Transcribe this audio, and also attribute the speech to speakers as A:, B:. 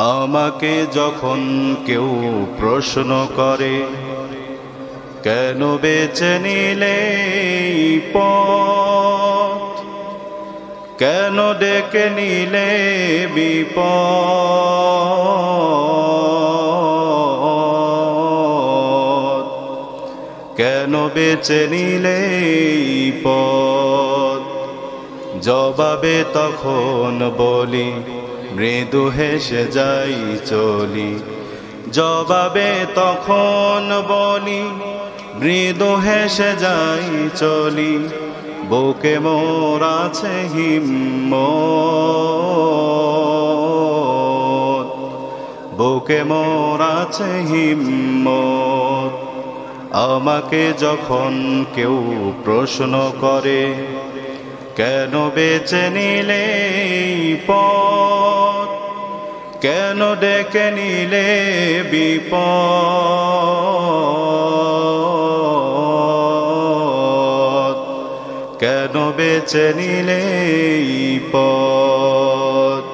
A: আমাকে যখন কেউ প্রশ্ন করে, কেন বেছে নিলে এই পথ, কেন ডেকে নিলে বিপদ, কেন বেছে নিলে এই পথ, জবাবে তখন বলি মৃদু হেসে যাই চলি। জবাবে তখন বলি মৃদু হেসে যাই চলি। বুকে মোর আছে হিম্মত, বুকে মোর আছে হিম্মত। আমাকে যখন কেউ প্রশ্ন করে, কেন বেছে নিলে এই পথ, কেন ডেকে নিলে বিপদ, কেন বেছে নিলে এই পথ।